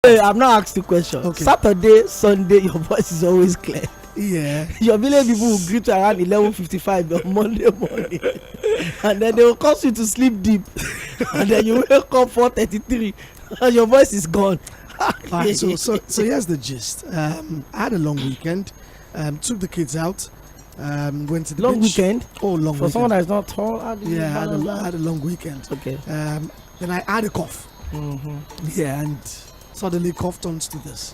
Hey, I'm not asked the question. Okay. Saturday, Sunday, your voice is always clear. Yeah. Your village people will greet you around 11:55 on Monday morning, and then they will cause you to sleep deep, and then you wake up 4:33, and your voice is gone. Alright, so here's the gist. I had a long weekend. Took the kids out. Went to the Long beach. weekend? Oh, long For weekend. someone that is not tall, how do you Yeah, I balance had a long weekend. that? Okay. Then I had a cough. Yeah, and suddenly cough turns to this.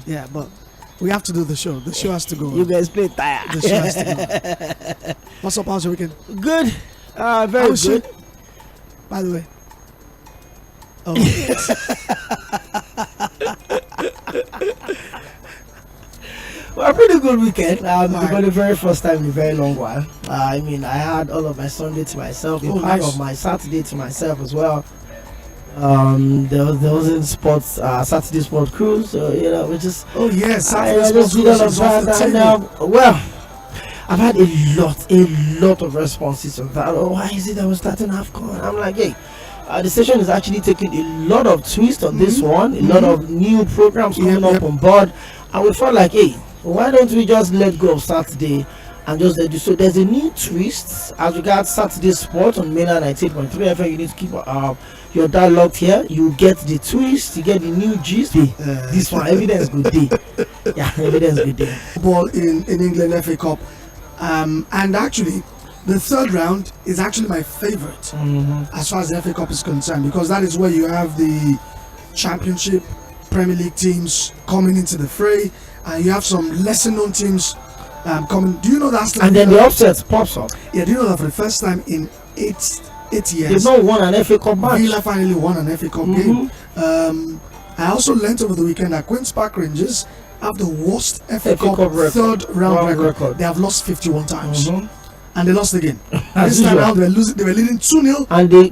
Yeah, but we have to do the show. The show has to go. You guys play tire. The show has to go. What's up? How's your weekend? Good. Very How's good. it? By the way. Oh. Well, a pretty good weekend. For the very first time in a very long while. I mean, I had all of my Sunday to myself, part nice. of my Saturday to myself as well. There wasn't sports, Saturday sport cruise, so we just. Oh yes, I Saturday just sports did all cruise of is off the that, and table. well, I've had a lot of responses on that. Oh, why is it that we're starting AFCON? I'm like, hey. The station is actually taking a lot of twists on this one, a lot of new programs coming up on board, and we felt like, hey, why don't we just let go of Saturday and just let you? So there's a new twist as regards Saturday sport on Mainland 98.3 FM. You need to keep your dialogue here. You get the twist, you get the new gist. This one, evidence good day. Yeah, evidence good day. Ball in England FA Cup, and actually. The third round is actually my favorite as far as the FA Cup is concerned, because that is where you have the Championship, Premier League teams coming into the fray, and you have some lesser known teams coming. Do you know that's and then the upset pops up? Yeah, do you know that for the first time in eight years they've not won an FA Cup match? Villa finally won an FA Cup game. I also learnt over the weekend that Queen's Park Rangers have the worst FA Cup third round record. They have lost 51 times. And they lost again. This time around they were leading 2-0, and they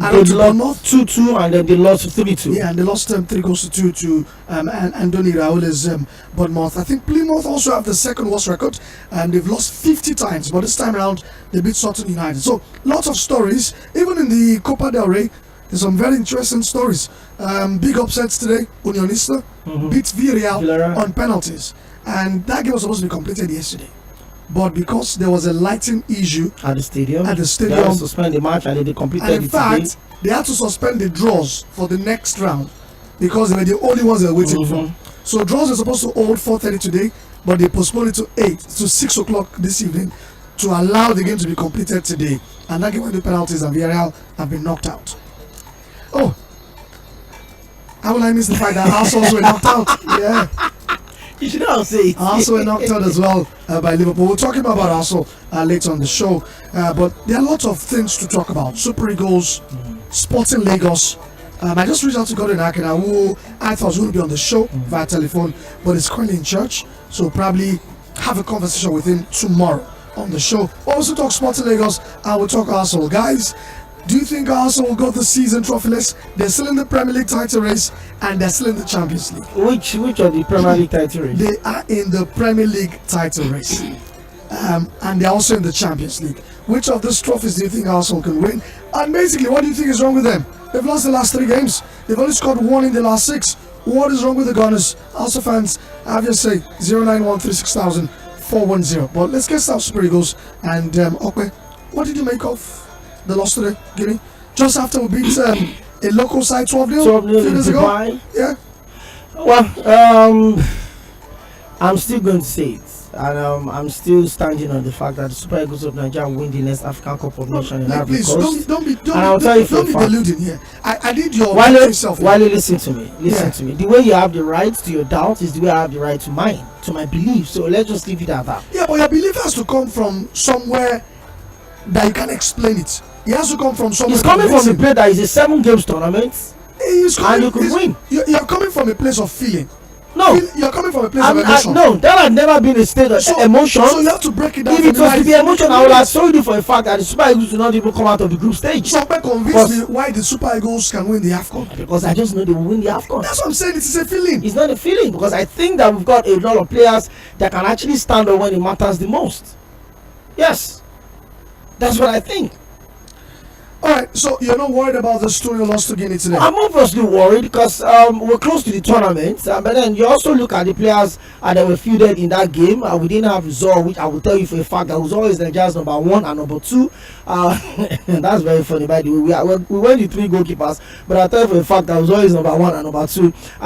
lost 2-2, and then they lost 3-2. Yeah, and they lost 3-2 to Anthony Raoul's Bournemouth. I think Plymouth also have the second worst record, and they've lost 50 times, but this time around they beat Sutton United. So lots of stories. Even in the Copa del Rey, there's some very interesting stories. Big upsets today. Unionista beat Villarreal on penalties, and that game was supposed to be completed yesterday. But because there was a lighting issue at the stadium, they had to suspend the match, and they completed it. And in fact, they had to suspend the draws for the next round because they were the only ones they were waiting for. So draws were supposed to hold 4:30 today, but they postponed it to 6 o'clock this evening to allow the game to be completed today. And that game went to penalties, and Villarreal have been knocked out. Oh, how will I miss the fact that Arsenal were knocked out? Yeah. You should not say it. Arsenal were knocked out as well by Liverpool. We're talking about Arsenal later on the show, but there are lots of things to talk about. Super Eagles, Sporting Lagos. I just reached out to Gordon Akina, who I thought was going to be on the show via telephone, but is currently in church, so we'll probably have a conversation with him tomorrow on the show. We'll also talk Sporting Lagos, and we'll talk Arsenal. Guys, do you think Arsenal will go the season trophyless? They're still in the Premier League title race, and they're still in the Champions League. Which of the Premier League title race? They are in the Premier League title race, and they're also in the Champions League. Which of these trophies do you think Arsenal can win? And basically, what do you think is wrong with them? They've lost the last 3 games. They've only scored 1 in the last 6. What is wrong with the Gunners? Arsenal fans, have your say. 0913600 410. But let's get started, Super Eagles. And okay, what did you make of the loss today, Gimme? Just after we beat a local side 12-0 a few days ago. Yeah. Well, I'm still going to say it, and I'm still standing on the fact that the Super Eagles of Nigeria will win the next African Cup of Nations in Ivory Coast. Don't be deluding here. I need your self. Wale, listen to me. Listen to me. The way you have the right to your doubt is the way I have the right to mine, to my belief. So let's just leave it at that. Yeah, but your belief has to come from somewhere that you can explain it. It has to come from somewhere. It's coming from the place that is a 7 games tournament, and you could win. You're coming from a place of feeling. No, you're coming from a place of emotion. No, that had never been a state of emotion. So you have to break it down. If it was to be emotion, I would have told you for a fact that the Super Eagles do not even come out of the group stage. So convince me why the Super Eagles can win the AFCON. Because I just know they will win the AFCON. That's what I'm saying. It is a feeling. It's not a feeling, because I think that we've got a lot of players that can actually stand up when it matters the most. Yes, that's what I think. All right, so you're not worried about the story lost to Guinea today? I'm obviously worried because we're close to the tournament, but then you also look at the players that were fielded in that game. We didn't have Zor, which I will tell you for a fact that was always Nigeria's number 1 and number 2. That's very funny, by the way. We went with 3 goalkeepers, but I'll tell you for a fact that was always number 1 and number 2.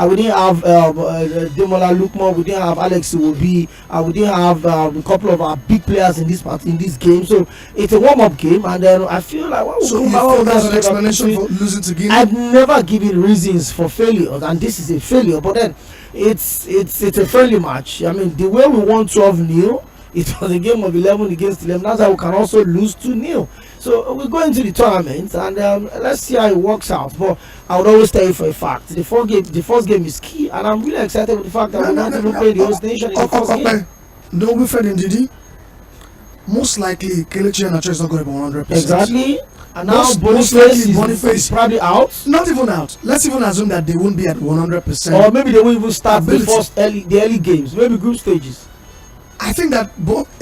We didn't have Demola Lukman, we didn't have Alex Iwobi, we didn't have a couple of our big players in this game. So it's a warm-up game, and then I feel like so you feel that's an explanation for losing to Guinea? I've never given reasons for failure, and this is a failure. But then it's a friendly match. I mean, the way we won 12-0, it was a game of 11 against 11. That's how we can also lose 2-0. So we go into the tournament, and let's see how it works out. But I would always tell you for a fact, the first game is key, and I'm really excited with the fact that we're not even playing the host nation in the first game. No, we fed in Didi. Most likely, Kelechi Iheanacho is not going to be 100%. Exactly. And now Boniface is probably out. Not even out. Let's even assume that they won't be at 100%. Or maybe they won't even start the early games, maybe group stages. I think that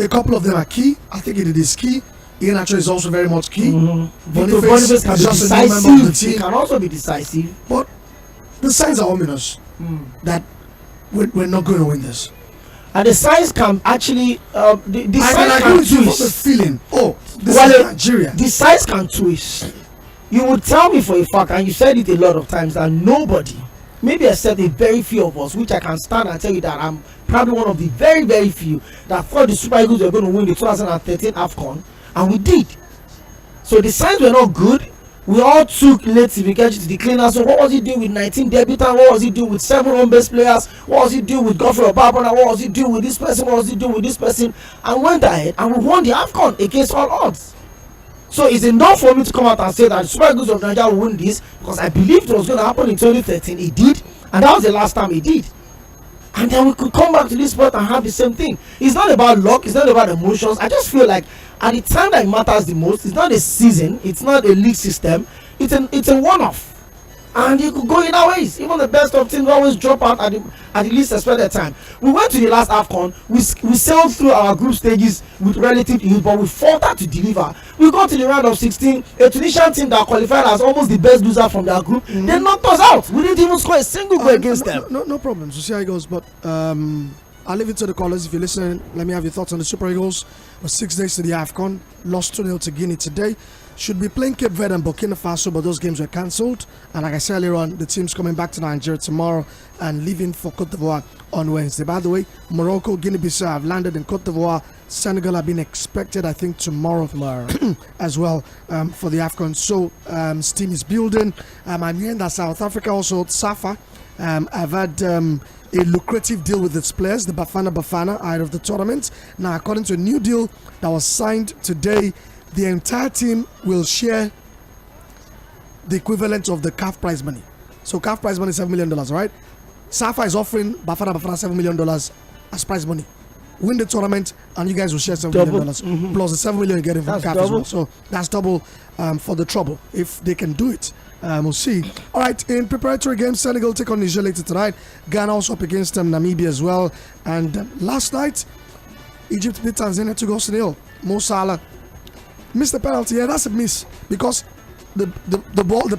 a couple of them are key. I think it is key. Iheanacho is also very much key. Boniface can be decisive. He can also be decisive. But the signs are ominous that we're not going to win this. And the signs can actually the signs can twist. The feeling. This is Nigeria. The signs can twist. You would tell me for a fact, and you said it a lot of times, that nobody, maybe except a very few of us, which I can stand and tell you that I'm probably one of the very, very few that thought the Super Eagles were going to win the 2013 AFCON, and we did. So the signs were not good. We all took Lɪਧᴇ to the cleaner. So what was he doing with 19 debutants? What was he doing with 7 home-based players? What was he doing with Godfrey Obabona? What was he doing with this person? What was he doing with this person? And went ahead and we won the AFCON against all odds. So it's enough for me to come out and say that the Super Eagles of Nigeria will win this, because I believed it was going to happen in 2013. It did, and that was the last time it did. And then we could come back to this sport and have the same thing. It's not about luck, it's not about emotions. I just feel like at the time that it matters the most, it's not a season, it's not a league system, it's a one-off. And you could go in our ways. Even the best of teams always drop out at the least expected time. We went to the last AFCON, we sailed through our group stages with relative ease, but we faltered to deliver. We got to the round of 16, a Tunisian team that qualified as almost the best loser from their group, they knocked us out. We didn't even score a single goal against them. No problems. We'll see how it goes, but I'll leave it to the callers. If you're listening, let me have your thoughts on the Super Eagles. With 6 days to the AFCON, lost 2-0 to Guinea today. Should be playing Cape Verde and Burkina Faso, but those games were cancelled. And like I said earlier on, the team's coming back to Nigeria tomorrow and leaving for Cote d'Ivoire on Wednesday. By the way, Morocco, Guinea-Bissau have landed in Cote d'Ivoire. Senegal have been expected, I think, tomorrow as well for the AFCON. So steam is building. I'm hearing that South Africa also, SAFA, have had a lucrative deal with its players, the Bafana out of the tournament. Now, according to a new deal that was signed today, the entire team will share the equivalent of the CAF prize money. So CAF prize money is $7 million, right? SAFA is offering Bafana $7 million as prize money. Win the tournament and you guys will share $7 million plus the $7 million you're getting from CAF as well. So that's double for the trouble if they can do it. We'll see. All right, in preparatory games, Senegal take on Niger later tonight. Ghana also up against Namibia as well. And last night, Egypt beat Tanzania to go 0. Mo Salah missed the penalty. Yeah, that's a miss because the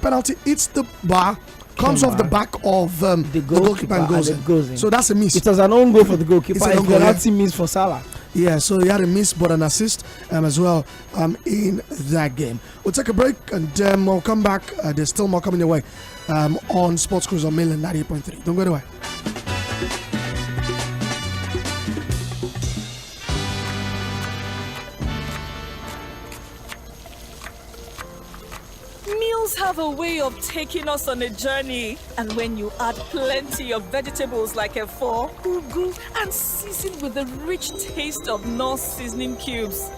penalty hits the bar, comes off the back of the goalkeeper and goes in. So that's a miss. It was an own goal for the goalkeeper. It's a penalty miss for Salah. Yeah, so he had a miss but an assist as well in that game. We'll take a break and we'll come back. There's still more coming your way on Sports Cruise on Mainland 98.3. Don't go away. Meals have a way of taking us on a journey, and when you add plenty of vegetables like efo, ugu, and season with the rich taste of North seasoning cubes,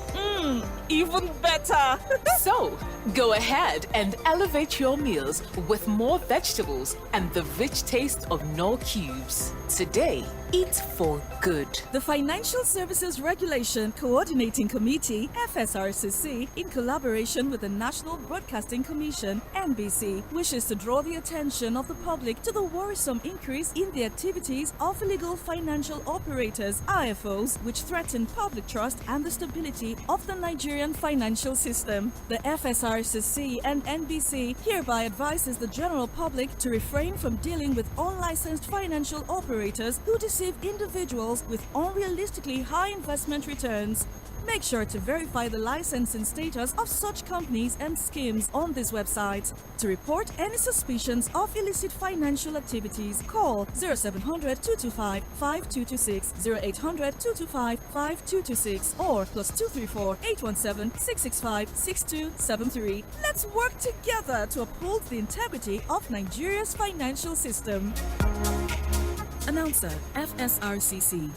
even better. So, go ahead and elevate your meals with more vegetables and the rich taste of Knorr cubes. Today, eat for good. The Financial Services Regulation Coordinating Committee, FSRCC, in collaboration with the National Broadcasting Commission, NBC wishes to draw the attention of the public to the worrisome increase in the activities of illegal financial operators, IFOs, which threaten public trust and the stability of the Nigerian financial system. The FSRCC and NBC hereby advises the general public to refrain from dealing with unlicensed financial operators who deceive individuals with unrealistically high investment returns. Make sure to verify the licensing status of such companies and schemes on this website. To report any suspicions of illicit financial activities, call 0700 225 5226, 0800 225 5226, or +234 817 665 6273. Let's work together to uphold the integrity of Nigeria's financial system. Announcer, FSRCC.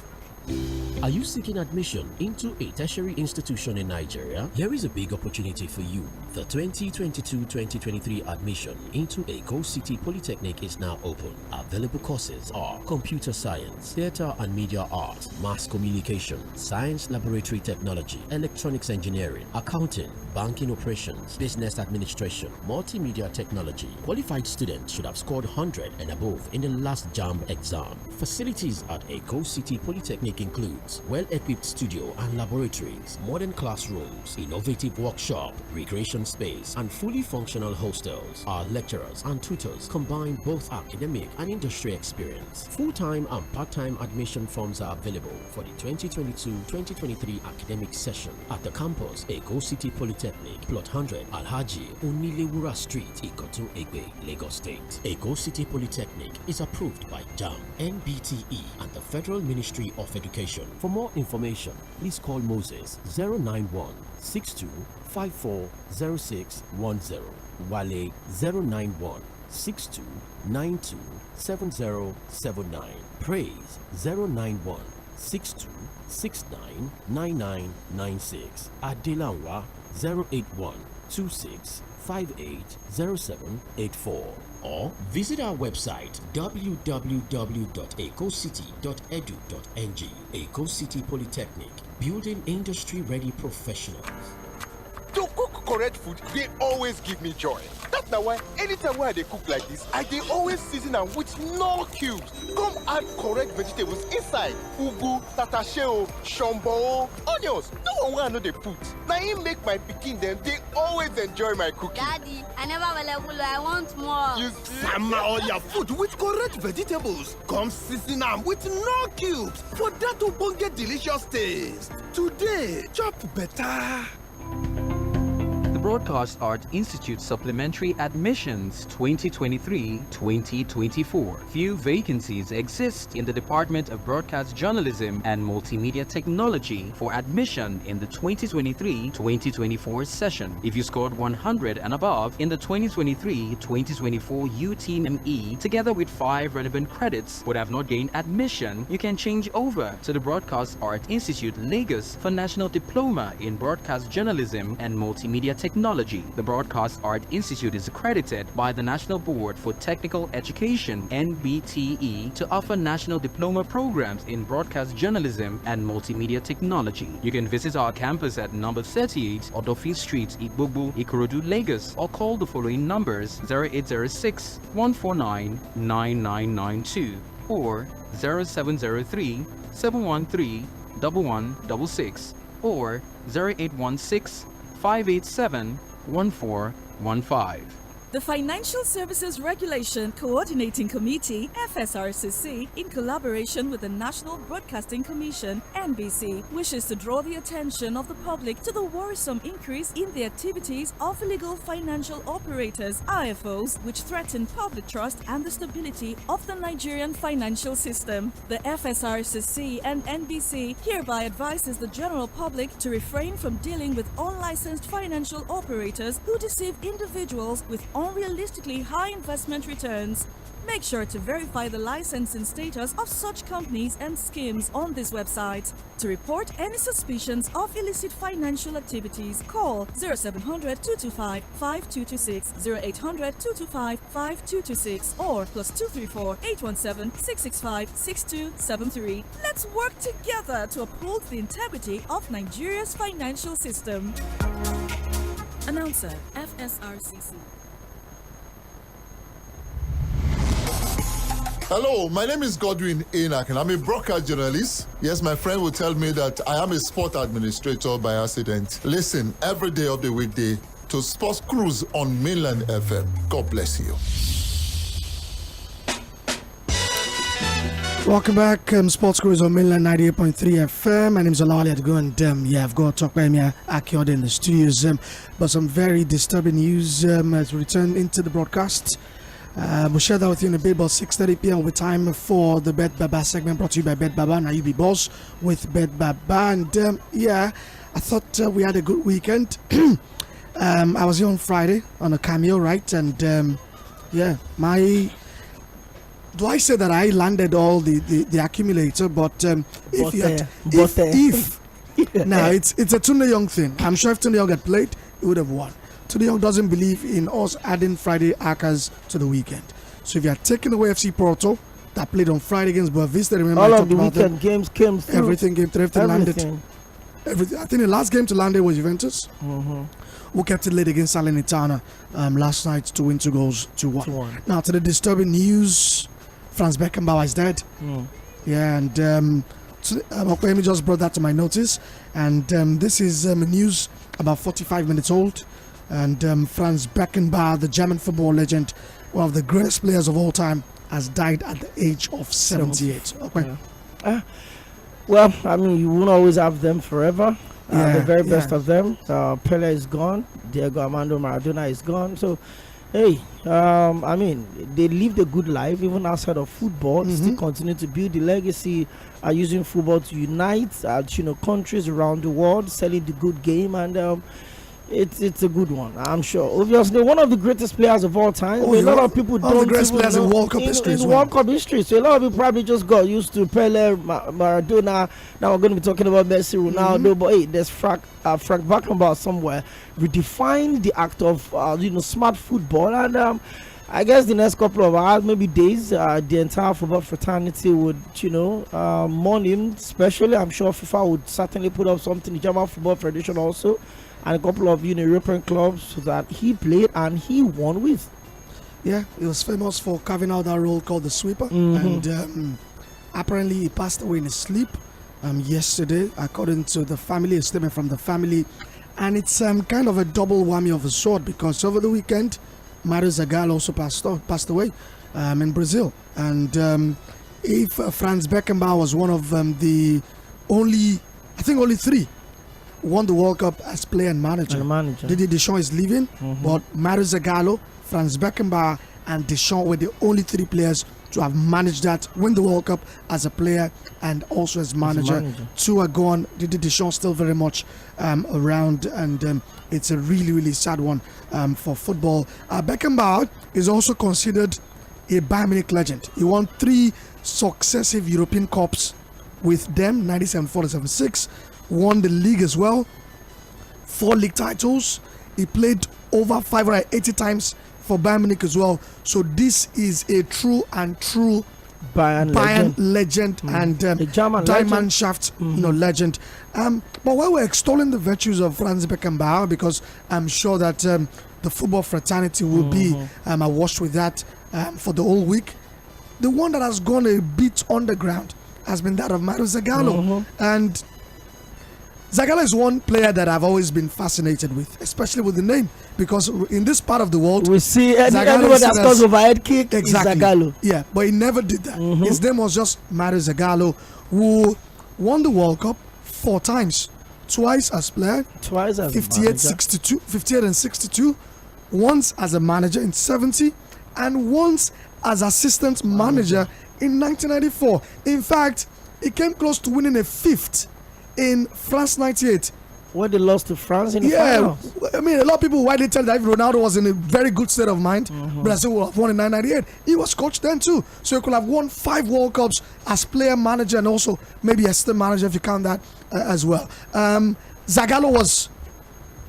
Are you seeking admission into a tertiary institution in Nigeria? Here is a big opportunity for you. The 2022-2023 admission into Eko City Polytechnic is now open. Available courses are Computer Science, Theatre and Media Arts, Mass Communication, Science Laboratory Technology, Electronics Engineering, Accounting, Banking Operations, Business Administration, Multimedia Technology. Qualified students should have scored 100 and above in the last JAMB exam. Facilities at Eko City Polytechnic includes well-equipped studio and laboratories, modern classrooms, innovative workshop, recreation space, and fully functional hostels. Our lecturers and tutors combine both academic and industry experience. Full-time and part-time admission forms are available for the 2022-2023 academic session at the campus, Eko City Polytechnic, Plot 100, Alhaji Onilewura Street, Ikotun Egbe, Lagos State. Eko City Polytechnic is approved by JAMB, NBTE, and the Federal Ministry of Education. For more information, please call Moses 091 62 54 0610, Wale 091 62 92 7079, Praise 091 62 69 9996, Adelanwa 081 26 580784, or visit our website www.ecocity.edu.ng. Eko City Polytechnic, building industry-ready professionals. To cook correct food, they always give me joy. That's why anytime I cook like this, I always season them with no cubes. Come add correct vegetables inside. Ugu, tatasheo, shombo, onions. No one I know they put. Now he make my pikin them, they always enjoy my cooking. Daddy, I never will. I want more. You summer all your food with correct vegetables. Come season them with no cubes for that to get delicious taste. Today, chop better. The Broadcast Art Institute Supplementary Admissions 2023-2024. Few vacancies exist in the Department of Broadcast Journalism and Multimedia Technology for admission in the 2023-2024 session. If you scored 100 and above in the 2023-2024 UTME, together with 5 relevant credits, but have not gained admission, you can change over to the Broadcast Art Institute Lagos for National Diploma in Broadcast Journalism and Multimedia Technology. The Broadcast Art Institute is accredited by the National Board for Technical Education (NBTE) to offer national diploma programs in broadcast journalism and multimedia technology. You can visit our campus at number 38 Odofin Street, Igbogbo, Ikorodu, Lagos, or call the following numbers: 0806 149 9992 or 0703 713 1166 or 0816 587-1415. The Financial Services Regulation Coordinating Committee, FSRCC, in collaboration with the National Broadcasting Commission, NBC, wishes to draw the attention of the public to the worrisome increase in the activities of illegal financial operators, IFOs, which threaten public trust and the stability of the Nigerian financial system. The FSRCC and NBC hereby advises the general public to refrain from dealing with unlicensed financial operators who deceive individuals with unrealistically high investment returns. Make sure to verify the licensing status of such companies and schemes on this website. To report any suspicions of illicit financial activities, call 0700 225 5226, 0800 225 5226, or +234 817 665 6273. Let's work together to uphold the integrity of Nigeria's financial system. Announcer, FSRCC. Hello, my name is Godwin Enoch, and I'm a broadcast journalist. Yes, my friend will tell me that I am a sport administrator by accident. Listen every day of the weekday to Sports Cruise on Mainland FM. God bless you. Welcome back, Sports Cruise on Mainland 98.3 FM. My name is ʟɪᴜᴜᴜ, and I've got Ṭɔkpɛmi Akinode in the studios. But some very disturbing news as we return into the broadcast. We'll share that with you in a bit, about 6:30 p.m. with time for the Bet Baba segment brought to you by Bet Baba. Now you be boss with Bet Baba. And I thought we had a good weekend. I was here on Friday on a cameo, right? And do I say that I landed all the accumulator? But if now it's a Tūneyong thing. I'm sure if Tūneyong had played, he would have won. Tūneyong doesn't believe in us adding Friday Akas to the weekend. So if you are taking away FC Porto that played on Friday against Boavista, remember all of the weekend games came through. Everything landed. Everything. I think the last game to land was Juventus. Who kept it late against Salernitana last night to win 2-1. Now to the disturbing news, Franz Beckenbauer is dead. Yeah, and Okwemi just brought that to my notice. And this is news about 45 minutes old. And Franz Beckenbauer, the German football legend, one of the greatest players of all time, has died at the age of 78. Okay. Well, I mean, you won't always have them forever. The very best of them. Pele is gone. Diego Armando Maradona is gone. So, hey, I mean, they lived a good life even outside of football. Still continue to build the legacy, using football to unite, countries around the world, selling the good game, and it's a good one, I'm sure. Obviously, one of the greatest players of all time. A lot of people don't the greatest players in World Cup history. In World Cup history, so a lot of people probably just got used to Pele, Maradona. Now we're going to be talking about Messi, Ronaldo. But hey, there's Frank Beckenbauer somewhere. Redefined the act of smart football, and I guess the next couple of hours, maybe days, the entire football fraternity would mourn him. Especially, I'm sure FIFA would certainly put up something. The German Football Federation also. And a couple of European clubs that he played and he won with. Yeah, he was famous for carving out that role called the sweeper. And apparently he passed away in his sleep yesterday, according to the family, a statement from the family. And it's kind of a double whammy of a sort, because over the weekend, Mário Zagallo also passed away in Brazil. And if Franz Beckenbauer was one of the only three won the World Cup as player and manager. Didier Deschamps is leaving, but Mário Zagallo, Franz Beckenbauer, and Deschamps were the only three players to have managed that, win the World Cup as a player and also as manager. Two are gone. Didier Deschamps still very much around, and it's a really, really sad one for football. Beckenbauer is also considered a Bayern Munich legend. He won 3 successive European Cups with them, 97-4-76. Won the league as well, 4 league titles. He played over 580 times for Bayern Munich as well. So this is a true Bayern legend and Diamond Shaft legend. But while we're extolling the virtues of Franz Beckenbauer, because I'm sure that the football fraternity will be awash with that for the whole week, the one that has gone a bit underground has been that of Mário Zagallo. And Zagallo is one player that I've always been fascinated with, especially with the name, because in this part of the world, we see anyone that scores overhead kick is Zagallo. Yeah, but he never did that. His name was just Mário Zagallo, who won the World Cup 4 times, twice as player, twice as 58 and 62, once as a manager in 70, and once as assistant manager in 1994. In fact, he came close to winning a 5th in France 98. When they lost to France in the finals. I mean, a lot of people widely tell that if Ronaldo was in a very good state of mind, Brazil would have won in 1998. He was coached then too, so he could have won 5 World Cups as player, manager, and also maybe assistant manager if you count that as well. Zagallo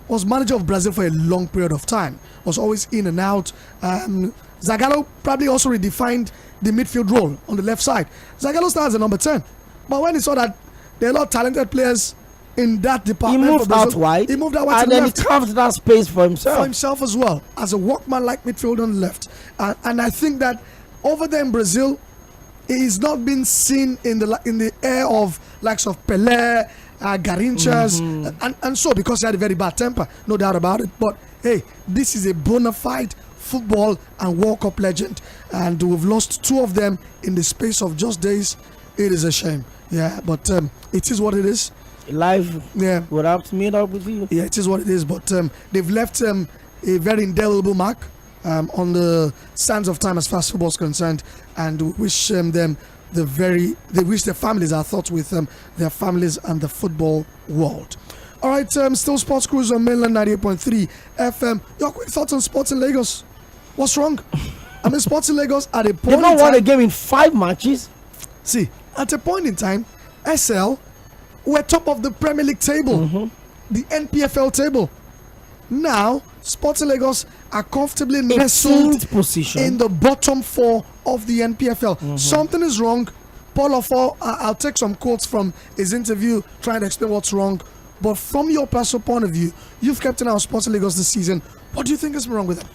was manager of Brazil for a long period of time. Was always in and out. Zagallo probably also redefined the midfield role on the left side. Zagallo started as a number 10, but when he saw that there are a lot of talented players in that department, he moved out wide. He moved out wide and then he carved that space for himself. For himself as well, as a workman-like midfielder on the left. And I think that over there in Brazil, He's not been seen in the air of likes of Pelé, Garinchas, and so, because he had a very bad temper, no doubt about it. But hey, this is a bona fide football and World Cup legend, and we've lost 2 of them in the space of just days. It is a shame. Yeah, but it is what it is. Life, yeah, would have to meet up with you. Yeah, it is what it is. But they've left a very indelible mark on the sands of time as far as football is concerned, and we wish they wish their families are thoughts with their families and the football world. All right, still Sports Cruise on mainland 98.3 FM. Your quick thoughts on sports in Lagos? What's wrong? I mean, sports in Lagos at a point. They've not won a game in 5 matches. See, at a point in time, SL were top of the Premier League table, the NPFL table. Now, Sports in Lagos are comfortably nestled position in the bottom 4 of the NPFL. Something is wrong. Paul Ofo, I'll take some quotes from his interview trying to explain what's wrong. But from your personal point of view, you've kept an eye on Sports in Lagos this season. What do you think is wrong with them?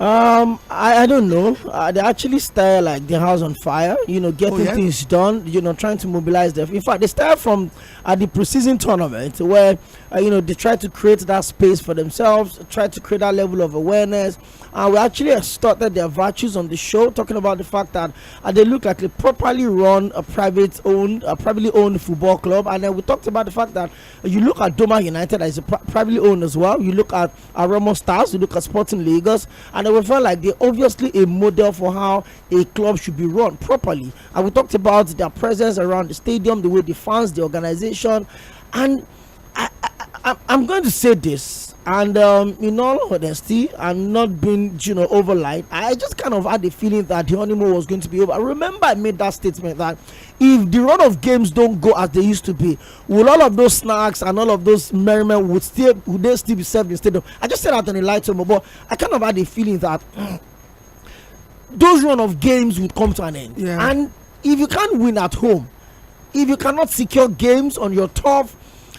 I don't know. They actually start like the house on fire, getting things done, trying to mobilize them. In fact, they start from the preseason tournament where, they try to create that space for themselves, try to create that level of awareness. And we actually started their virtues on the show, talking about the fact that they look like a properly run, privately owned football club. And then we talked about the fact that you look at Doma United as a privately owned as well. You look at Remo Stars, you look at Sporting Lagos, and we felt like they're obviously a model for how a club should be run properly. And we talked about their presence around the stadium, the way the fans, the organization. And I'm going to say this, and in all honesty, and not being overlight, I just kind of had the feeling that the honeymoon was going to be over. I remember I made that statement that if the run of games don't go as they used to be, will all of those snacks and all of those merriment would they still be served in the stadium? I just said that on a light tone, but I kind of had the feeling that those run of games would come to an end. Yeah. And if you can't win at home, if you cannot secure games on your turf,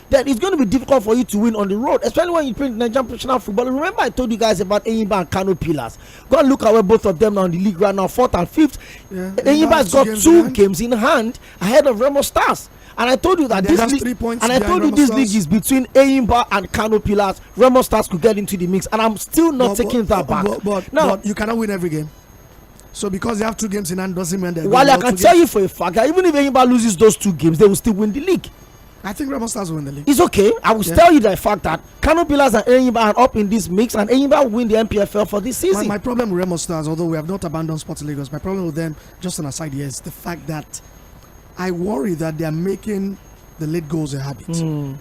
then it's going to be difficult for you to win on the road, especially when you play Nigerian professional football. Remember, I told you guys about Enyimba and Kano Pillars. Go and look at where both of them are on the league right now, 4th and 5th. Yeah, Enyimba has got 2 games in hand ahead of Remo Stars. And I told you that this league, 3 points and I told you this league is between Enyimba and Kano Pillars. Remo Stars could get into the mix, and I'm still not taking that back. But you cannot win every game. So because they have 2 games in hand doesn't mean that. While I can tell you for a fact that even if Enyimba loses those 2 games, they will still win the league. I think Remo Stars will win the league. It's okay. I will tell you the fact that Kano Pillars and Enyimba are up in this mix, and Enyimba will win the NPFL for this season. My problem with Remo Stars, although we have not abandoned Sports Lagos, my problem with them, just an aside here, is the fact that I worry that they are making the late goals a habit.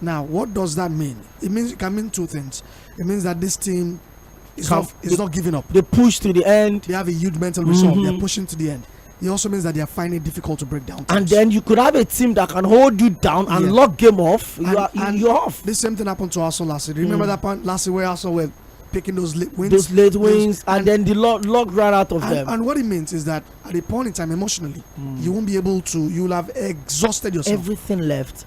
Now, what does that mean? It can mean 2 things. It means that this team is not giving up. They push to the end. They have a huge mental resolve. They're pushing to the end. It also means that they are finding it difficult to break down teams. And then you could have a team that can hold you down and lock game off. You're off. The same thing happened to Arsenal last year. Remember that point last year where Arsenal were picking those late wins? Those late wins, and then the lock ran out of them. And what it means is that at a point in time, emotionally, you won't be able to, you'll have exhausted yourself. Everything left.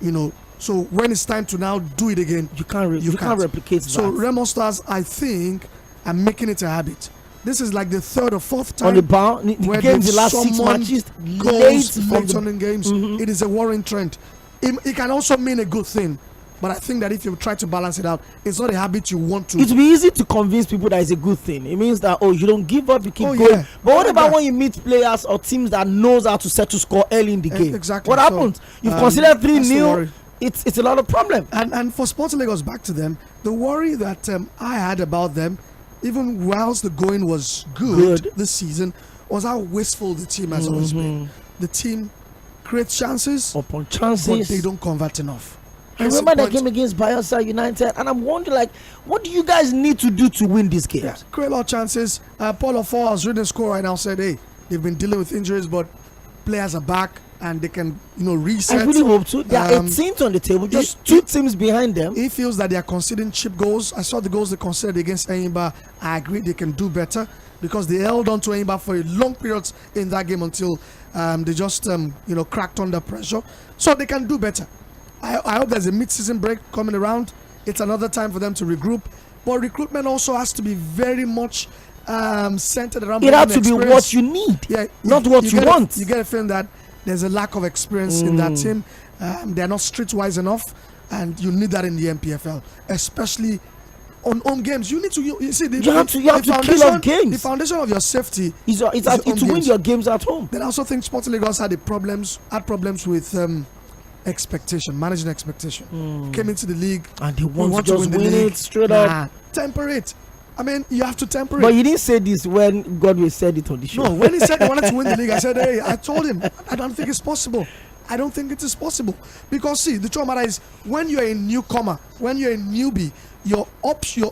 So when it's time to now do it again, you can't replicate that. So Remo Stars, I think, are making it a habit. This is like the 3rd or 4th time on the bar. The games, the last 6 matches, late on in games. It is a worrying trend. It can also mean a good thing, but I think that if you try to balance it out, it's not a habit you want to. It will be easy to convince people that it's a good thing. It means that you don't give up, you keep going. Yeah. But what about when you meet players or teams that knows how to settle score early in the game? Exactly. What happens? You've considered 3-0. It's a lot of problem. And for Sports Lagos, back to them, the worry that I had about them, even whilst the going was good this season, was how wasteful the team has always been. The team creates chances upon chances, but they don't convert enough. I remember that game against Bayelsa United, and I'm wondering, what do you guys need to do to win these games? Create a lot of chances. Paul Ofo has written a score right now, said, hey, they've been dealing with injuries, but players are back and they can, reset. I really hope so. There are 18th on the table, just 2 teams behind them. He feels that they are conceding cheap goals. I saw the goals they conceded against Enyimba. I agree they can do better because they held on to Enyimba for a long period in that game until they just, cracked under pressure. So they can do better. I hope there's a mid-season break coming around. It's another time for them to regroup. But recruitment also has to be very much centered around. It has to be what you need, not what you want. You get a feeling that there's a lack of experience in that team. They're not streetwise enough, and you need that in the MPFL, especially on home games. You need to you see you have to kill off games. The foundation of your safety is to win your games at home. Then I also think Sporting Lagos had problems with expectation, managing expectation. Came into the league and they want to win it straight up. Temper it. I mean, you have to temper it. But you didn't say this when Godwin said it on the show. No, when he said he wanted to win the league, I said, hey, I told him, I don't think it's possible. I don't think it is possible. Because see, the truth matter is, when you're a newcomer, when you're a newbie, your hope should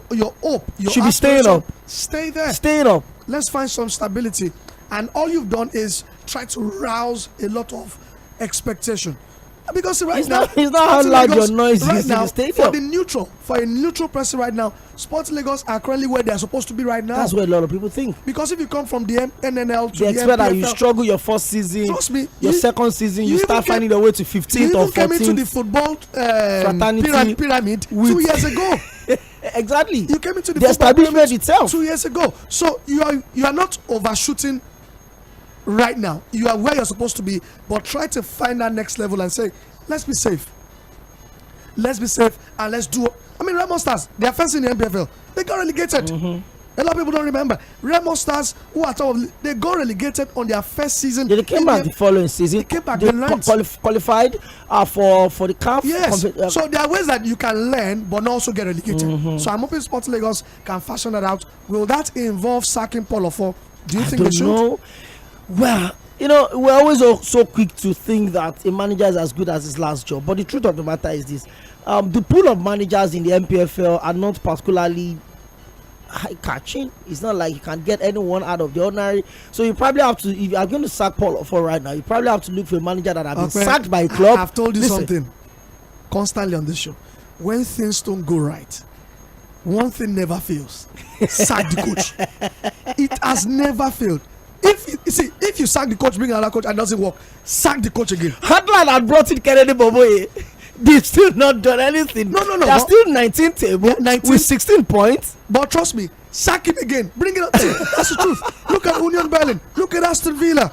be staying up. Stay there. Staying up. Let's find some stability. And all you've done is try to rouse a lot of expectation. Because it's not how loud your noise is in the stadium. For a neutral person right now, Sporting Lagos are currently where they are supposed to be right now. That's what a lot of people think. Because if you come from the NNL to they the expect that MPFL, you struggle your first season. Trust me, your second season, you start finding your way to 15th or 14th. You came into the football pyramid 2 years ago. Exactly. You came into the establishment itself 2 years ago. So you are not overshooting right now. You are where you're supposed to be, but try to find that next level and say, let's be safe. Let's be safe and let's do. I mean, Remo Stars, they are first in the MPFL. They got relegated. A lot of people don't remember. Remo Stars, who are top, they got relegated on their first season. They came back the following season. They came back. They qualified for the CAF. Yes. So there are ways that you can learn, but not also get relegated. So I'm hoping Sporting Lagos can fashion that out. Will that involve sacking Paul Ofor? Do you think they should? Know. Well, you know, we're always so quick to think that a manager is as good as his last job. But the truth of the matter is this. The pool of managers in the MPFL are not particularly high-catching. It's not like you can get anyone out of the ordinary. So you probably have to, if you are going to sack Paul Ofor right now, you probably have to look for a manager that has been sacked by a club. I've told you something constantly on this show. When things don't go right, one thing never fails. Sack the coach. It has never failed. If you sack the coach, bring another coach and it doesn't work, sack the coach again. Hadland had brought in Kennedy Boboye. They've still not done anything. No. They're still 19th table with 16 points. But trust me, sack him again. Bring it up. That's the truth. Look at Union Berlin. Look at Aston Villa.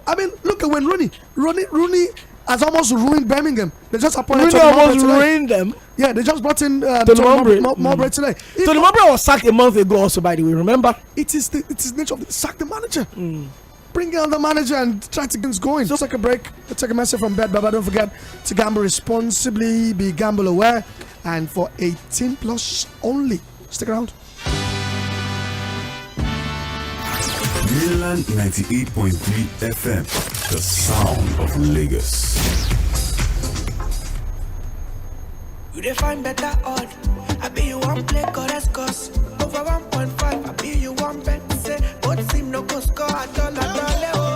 I mean, look at when Rooney has almost ruined Birmingham. They just appointed Rooney almost ruined them. Yeah, they just brought in Mowbray today. Tony Mowbray was sacked a month ago also, by the way, remember? It is nature of sack the manager. Bring in the manager and try to get things going. So take a break. Let's take a message from BetBaba. Don't forget to gamble responsibly, be gamble aware, and for 18 plus only. Stick around. Mainland 98.3 FM, the sound of Lagos. You define better odd. I be you one play correscos. Over 1.5, I be you one bet. Say, both seem no go score at all.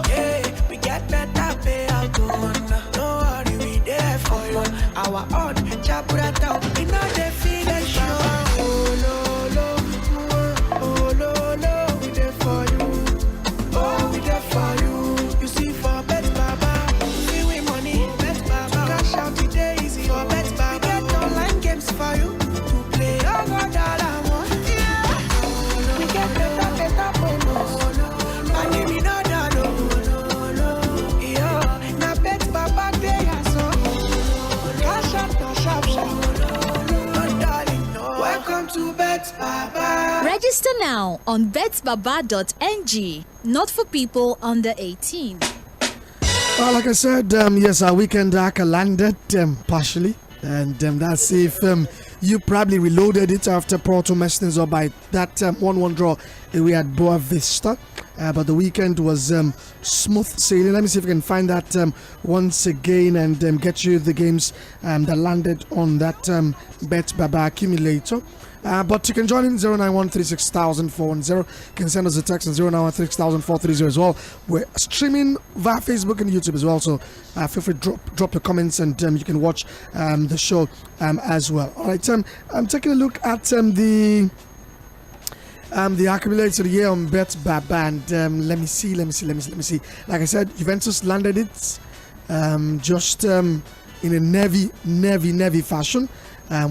Yeah, we get better pay out. No worry, we there for you. Our odd, chapura down. We know they feel like show. Oh, no, we there for you. Oh, we there for you. You see, for Bet Baba, we win money. Bet Baba, cash out today easy. For Bet Baba, we get online games for you to play. Oh, God, I want. Yeah, we get better bonus. And we know that, no. Yeah, now Bet Baba, they are so. Cash out, no sharp. No, darling, no. Welcome to Bet Baba. Register now on betbaba.ng. Not for people under 18. Well, like I said, yes, our weekend hacker landed partially, and that's if you probably reloaded it after Porto messed things up by that 1-1 draw away at Boa Vista. But the weekend was smooth sailing. Let me see if I can find that once again and get you the games that landed on that Bet Baba accumulator. But you can join in 091360410. You can send us a text on 091360430 as well. We're streaming via Facebook and YouTube as well, so feel free to drop your comments and you can watch the show as well. All right, I'm taking a look at the accumulator here on Bet Baba, and let me see. Like I said, Juventus landed it just in a navy fashion.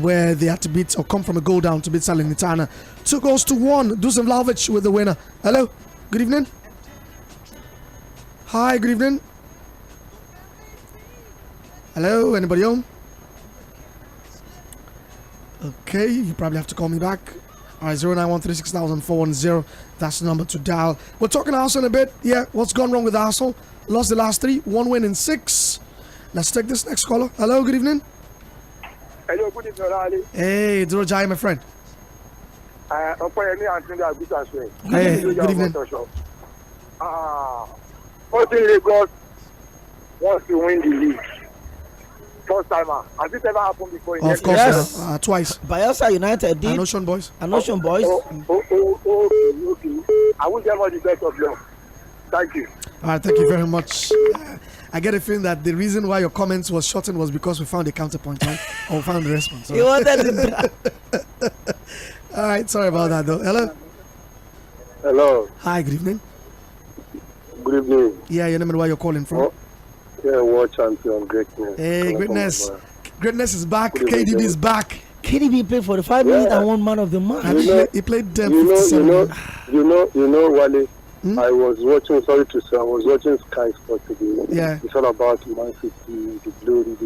Where they had to beat or come from a goal down to beat Salernitana. 2-1. Dusan Vlahovic with the winner. Hello, good evening. Hi, good evening. Hello, anybody home? Okay, you probably have to call me back. All right, 091360410. That's the number to dial. We're talking Arsenal a bit. Yeah, what's gone wrong with Arsenal? Lost the last 3, 1 win in 6. Let's take this next caller. Hello, good evening. Hello, good evening, Ali. Hey, Jai, my friend. Hey, good evening. Lagos wants to win the league. First timer. Has it ever happened before? Of course, yes. Twice. Bayelsa United did. And Ocean Boys. Okay. I wish them all the best of luck. Thank you. All right, thank you very much. I get a feeling that the reason why your comments was shortened was because we found a counterpoint, right? Or found the response. You wanted to. All right, sorry about that, though. Hello. Hello. Hi, good evening. Good evening. Yeah, your name and where you're calling from? Yeah, world champion, greatness. Hey, greatness. Greatness is back. KDB is back. KDB played 45 minutes and won man of the match. He played them. You know, Wale. I was watching. Sorry to say, I was watching Sky Sports today. Yeah. It's all about Man City, the glory.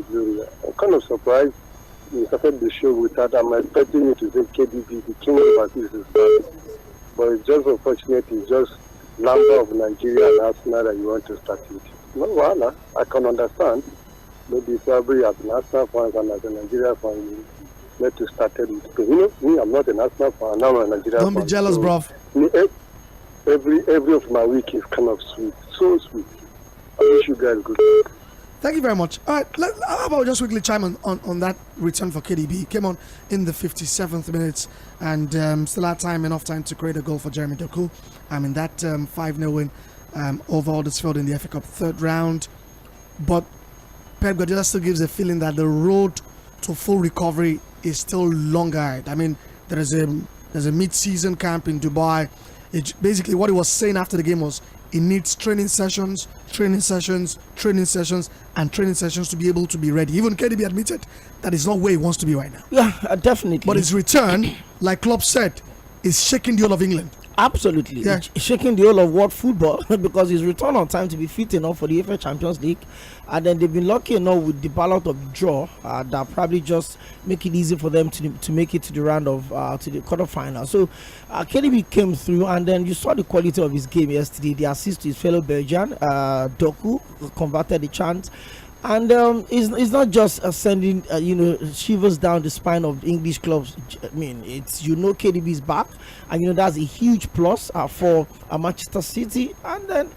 I'm kind of surprised. You started the show with that. I'm expecting you to say KDB, the king of Baptist is back. But it's just unfortunate. It's just number of Nigeria and Arsenal that you want to start with. No, well, I can understand. Maybe probably as an Arsenal fan and as a Nigeria fan, you need to start it with. You know, me, I'm not an Arsenal fan. Now I'm a Nigeria fan. Don't be jealous, so bro. Every of my week is kind of sweet. So sweet. I wish you guys good luck. Thank you very much. All right, how about just quickly chime on that return for KDB. He came on in the 57th minute and still had enough time to create a goal for Jeremy Doku. In that 5-0 win over Huddersfield in the FA Cup third round. But Pep Guardiola still gives a feeling that the road to full recovery is still long ahead. I mean, there's a mid-season camp in Dubai. Basically, what he was saying after the game was he needs training sessions, and training sessions to be able to be ready. Even KDB admitted that is not where he wants to be right now. Yeah, definitely. But his return, like Klopp said, is shaking the whole of England. Absolutely. Yeah. It's shaking the whole of world football because his return on time to be fit enough for the FA Champions League. And then they've been lucky enough with the ballot of the draw that probably just make it easy for them to make it to the round of to the quarterfinal. So KDB came through, and then you saw the quality of his game yesterday. The assist to his fellow Belgian, Doku, converted the chance. And it's not just sending shivers down the spine of the English clubs. I mean, it's KDB is back, and that's a huge plus for Manchester City. And then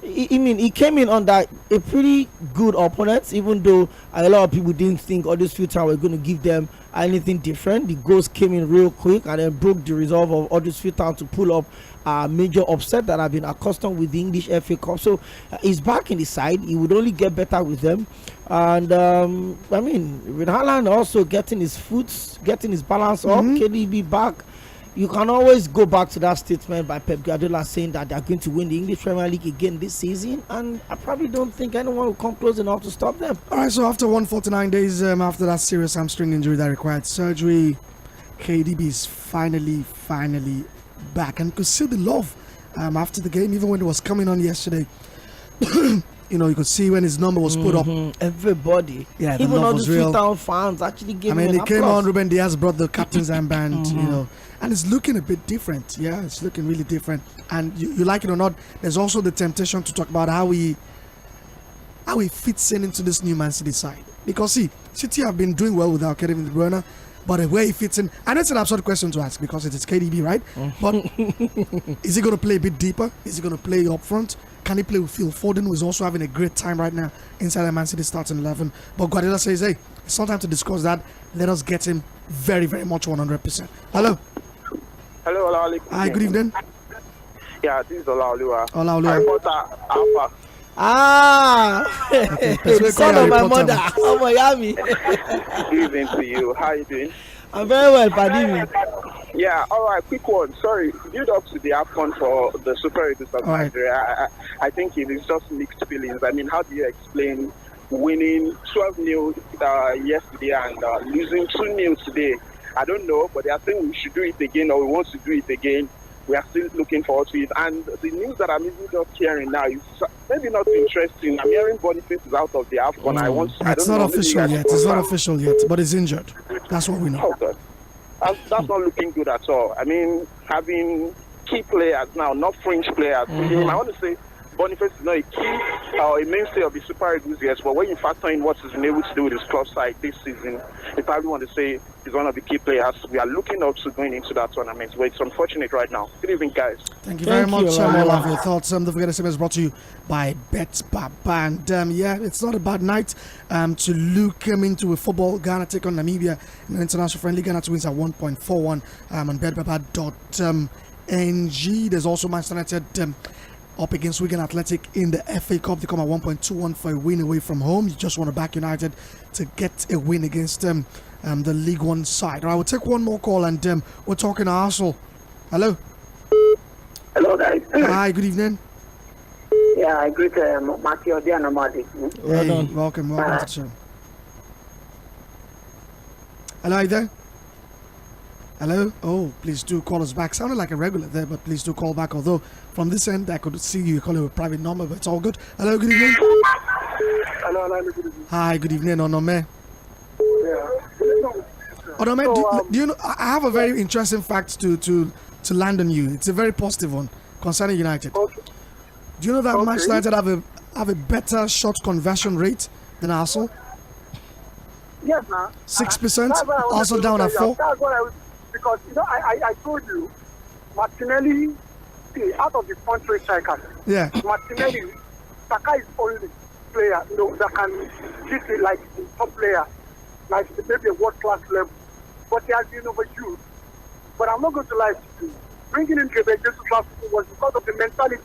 he came in under a pretty good opponent, even though a lot of people didn't think Huddersfield Town were going to give them anything different. The goals came in real quick and then broke the resolve of Huddersfield Town to pull up a major upset that I've been accustomed with the English FA Cup. So he's back in the side. He would only get better with them. And with Haaland also getting his balance up, KDB back, you can always go back to that statement by Pep Guardiola saying that they're going to win the English Premier League again this season, and I probably don't think anyone will come close enough to stop them. All right, so after 149 days after that serious hamstring injury that required surgery, KDB is finally back, and could see the love after the game, even when it was coming on yesterday. You could see when his number was put up. Everybody, even all the 3,000 fans actually gave him an applause. He came on, Ruben Diaz brought the captain's armband, and it's looking a bit different. Yeah, it's looking really different. And you like it or not, there's also the temptation to talk about how he fits into this new Man City side. Because City have been doing well without Kevin De Bruyne, but the way he fits in, and it's an absurd question to ask because it is KDB, right? But is he going to play a bit deeper? Is he going to play up front? Can he play with Phil Foden, who is also having a great time right now inside the Man City starting 11? But Guardiola says, hey, it's not time to discuss that. Let us get him very, very much 100%. Hello. Hello, Olawale. Hi, good evening. Yeah, this is Olawale. Olawale. Okay, son of my mother. Oh, Miami. Good evening to you. How are you doing? I'm very well, Padimi. Yeah, all right, quick one. Sorry, build up to the AFCON for the Super Eagles of Nigeria. I think it is just mixed feelings. I mean, how do you explain winning 12-0 yesterday and losing 2-0 today? I don't know, but they are saying we should do it again or we want to do it again. We are still looking forward to it. And the news that I'm even just hearing now is maybe not interesting. I'm hearing Boniface is out of the AFCON. It's not official yet. It's not official yet, but he's injured. That's what we know. Okay. That's not looking good at all. I mean, having key players now, not fringe players. I want to say Boniface is not a key or a mainstay of the Super Eagles, yes, but when you factor in what he's been able to do with his club side this season, you probably want to say he's one of the key players. We are looking up to going into that tournament, but it's unfortunate right now. Good evening, guys. Thank you very much, all of your thoughts. Don't forget SMS is brought to you by Bet Baba. And it's not a bad night to look into a football. Ghana take on Namibia in an international friendly. Ghana to wins at 1.41 on betbaba.ng. There's also Manchester United up against Wigan Athletic in the FA Cup. They come at 1.21 for a win away from home. You just want to back United to get a win against the League One side. All right, we'll take one more call and we're talking to Arsenal. Hello. Hello, guys. Hi, good evening. Yeah, I greet Matthew Dianamadi. Hey, welcome to the show. Hello, are you there? Hello? Oh, please do call us back. Sounded like a regular there, but please do call back. Although from this end, I could see you calling a private number, but it's all good. Hello, good evening. Hello, good evening. Hi, good evening, Onome. Yeah. Onome, do you know? I have a very interesting fact to land on you. It's a very positive one concerning United. Okay. Do you know that Manchester United have a better shot conversion rate than Arsenal? Yes, man. 6%. Also down at 4%. That's what I was. Because, I told you, Martinelli, out of the front three strikers, Martinelli, Saka is only player, that can hit it like the top player, like maybe a world-class level. But he has been overused. But I'm not going to lie to you. Bringing in Ġᴏɪṛ Oʟᴜᴜᴜ was because of the mentality.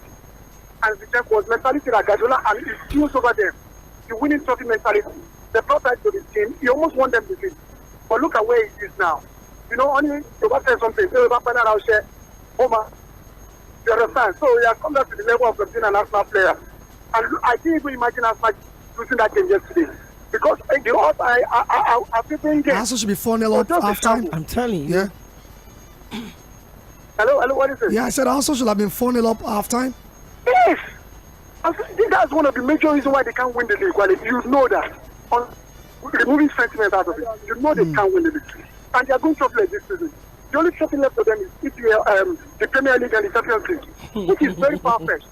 And the check was mentality that Guardiola and his teams over there. The winning trophy mentality. They brought that to the team. He almost won them the game. But look at where he is now. Only to say something. You understand? So he has come down to the level of being an national player. And I didn't even imagine us losing that game yesterday. Because the odds I people game. Arsenal should be 4-0 up half time. I'm telling you. Yeah. Hello, what is it? Yeah, I said Arsenal should have been 4-0 up half time. Yes. I think that's one of the major reasons why they can't win the league. Well, you know that. On removing sentiment out of it, you know they can't win the league. And they are going to play this season. The only trophy left for them is the Premier League and the Champions League, which is very perfect.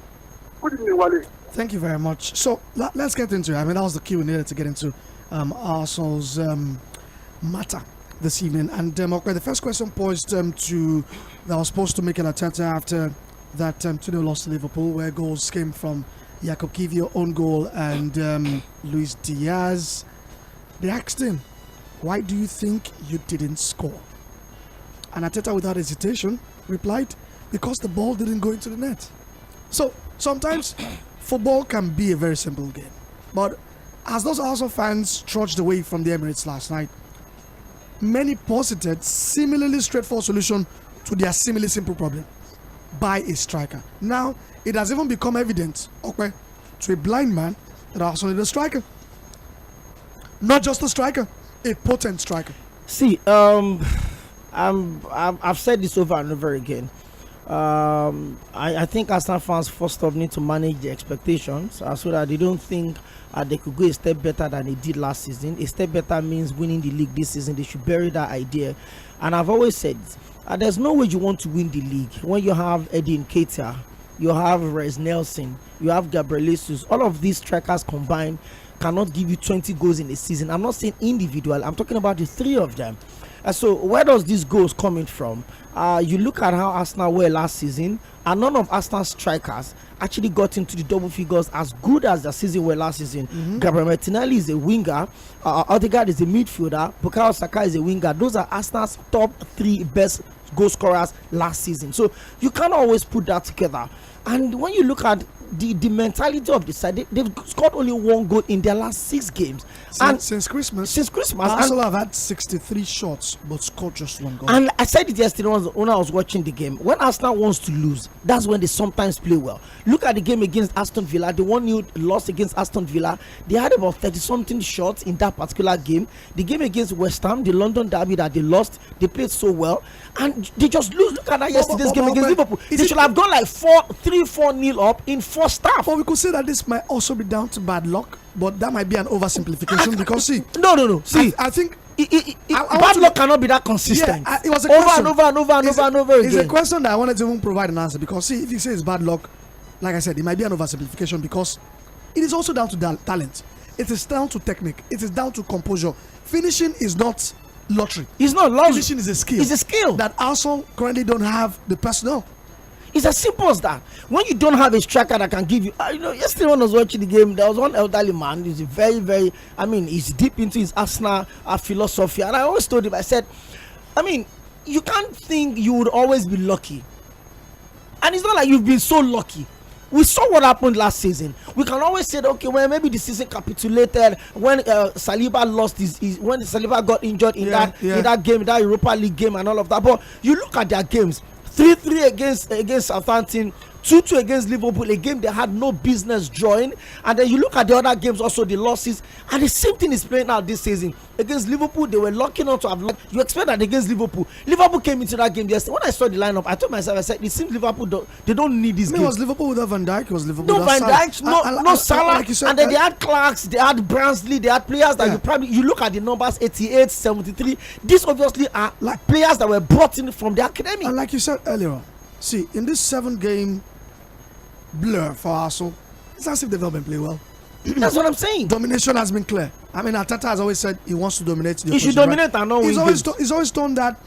Good evening, Wale. Thank you very much. So let's get into it. I mean, that was the key we needed to get into Arsenal's matter this evening. And the first question posed that was supposed to make an attempt after that 2-0 loss to Liverpool, where goals came from Jakub Kiwior, own goal, and Luis Diaz. They asked him, why do you think you didn't score? And Arteta, without hesitation, replied, because the ball didn't go into the net. So sometimes football can be a very simple game. But as those Arsenal fans trudged away from the Emirates last night, many posited similarly straightforward solution to their similarly simple problem: buy a striker. Now it has even become evident, to a blind man, that Arsenal need a striker. Not just a striker, a potent striker. See, I've said this over and over again. I think Arsenal fans first off need to manage the expectations so that they don't think they could go a step better than they did last season. A step better means winning the league this season. They should bury that idea. And I've always said, there's no way you want to win the league when you have Ḥģeťa, you have Reiss Nelson, you have Gabriel Jesus. All of these strikers combined cannot give you 20 goals in a season. I'm not saying individual, I'm talking about the three of them. So where does these goals coming from? You look at how Arsenal were last season, and none of Arsenal's strikers actually got into the double figures as good as the season were last season. Gabriel Martinelli is a winger, Odegaard is a midfielder, Bukayo Saka is a winger. Those are Arsenal's top 3 best goal scorers last season. So you can't always put that together. And when you look at the mentality of the side, they've scored only 1 goal in their last 6 games. Since Christmas, Arsenal have had 63 shots but scored just 1 goal. And I said it yesterday when I was watching the game. When Arsenal wants to lose, that's when they sometimes play well. Look at the game against Aston Villa. The one you lost against Aston Villa, they had about 30-something shots in that particular game. The game against West Ham, the London derby that they lost, they played so well, and they just lose. Look at that yesterday's game against Liverpool. They should have gone like 3-4-0 up in first half. But we could say that this might also be down to bad luck, but that might be an oversimplification because see. No. See, I think bad luck cannot be that consistent. Yeah, it was a over question. and over again. It's a question that I wanted to even provide an answer because see, if you say it's bad luck, like I said, it might be an oversimplification because it is also down to talent. It is down to technique. It is down to composure. Finishing is not lottery. It's not lottery. Finishing is a skill. It's a skill that also currently don't have the personnel. It's as simple as that. When you don't have a striker that can give you, yesterday when I was watching the game, there was one elderly man. He's very, he's deep into his Arsenal philosophy. And I always told him, I said, you can't think you would always be lucky. And it's not like you've been so lucky. We saw what happened last season. We can always say, okay, well, maybe the season capitulated when Saliba lost when Saliba got injured in that game, that Europa League game and all of that. But you look at their games, 3-3 against Southampton, 2-2 against Liverpool, a game they had no business drawing. And then you look at the other games, also the losses, and the same thing is playing out this season. Against Liverpool, they were lucky not to have lost. You expect that against Liverpool came into that game yesterday. When I saw the lineup, I told myself, I said, it seems Liverpool they don't need this game. It was Liverpool without Van Dijk. It was Liverpool without Van Dijk, no Salah, like said, and then they had Clarks, they had Bransley, they had players that you look at the numbers, 88, 73. These obviously are like players that were brought in from the academy. And like you said earlier, see, in this 7-game blur for Arsenal, it's as if they've not been playing well. That's what I'm saying. Domination has been clear. Arteta has always said he wants to dominate the opposition. He should dominate and not win games. He's always done that.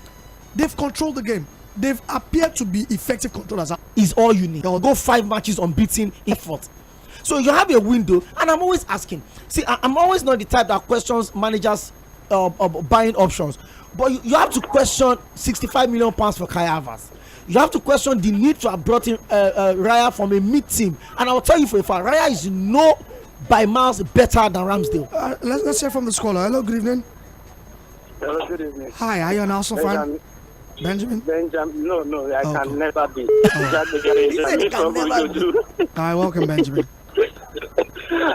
They've controlled the game. They've appeared to be effective controllers. Is all you need. They'll go 5 matches unbeaten in 4th. So you have a window, and I'm always asking. See, I'm always not the type that questions managers' buying options, but you have to question 65 million pounds for Kai Havertz. You have to question the need to have brought in Raya from a mid team, and I'll tell you for a fact, Raya is by miles better than Ramsdale. Let's hear from the scholar. Hello, good evening. Hello, good evening. Hi, are you an Arsenal fan? Benjamin? No, I can never be. Hi, welcome, Benjamin.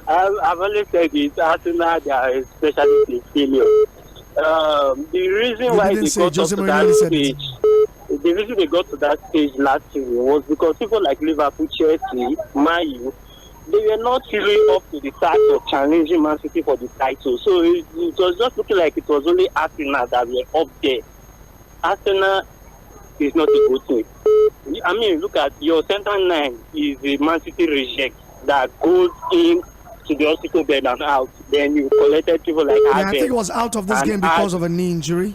I've always said it. Arsenal, they are especially failure. The reason why they got up to that stage, the reason they got to that stage last season was because people like Liverpool, Chelsea, Man U, they were not really up to the task of challenging Man City for the title. So it was just looking like it was only Arsenal that were up there. Arsenal is not a good team. I mean, look at your center 9 is a Man City reject that goes in to the hospital bed and out. Then you collected people like I think it was out of this game because of a knee injury,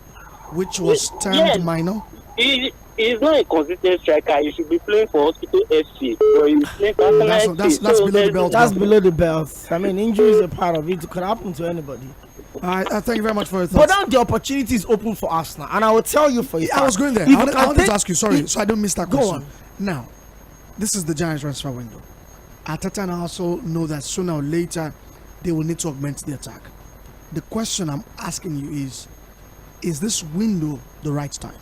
which was termed minor. He's not a consistent striker. He should be playing for Hospital FC. But he's playing for that's below the belt. That's below the belt. I mean, injury is a part of it. It could happen to anybody. All right, thank you very much for your thoughts. But now the opportunity is open for Arsenal, and I will tell you for you. I was going there. I wanted to ask you, sorry, so I don't miss that question. Go on. Now, this is the Giants transfer window. Arteta and also know that sooner or later they will need to augment the attack. The question I'm asking you is this window the right time?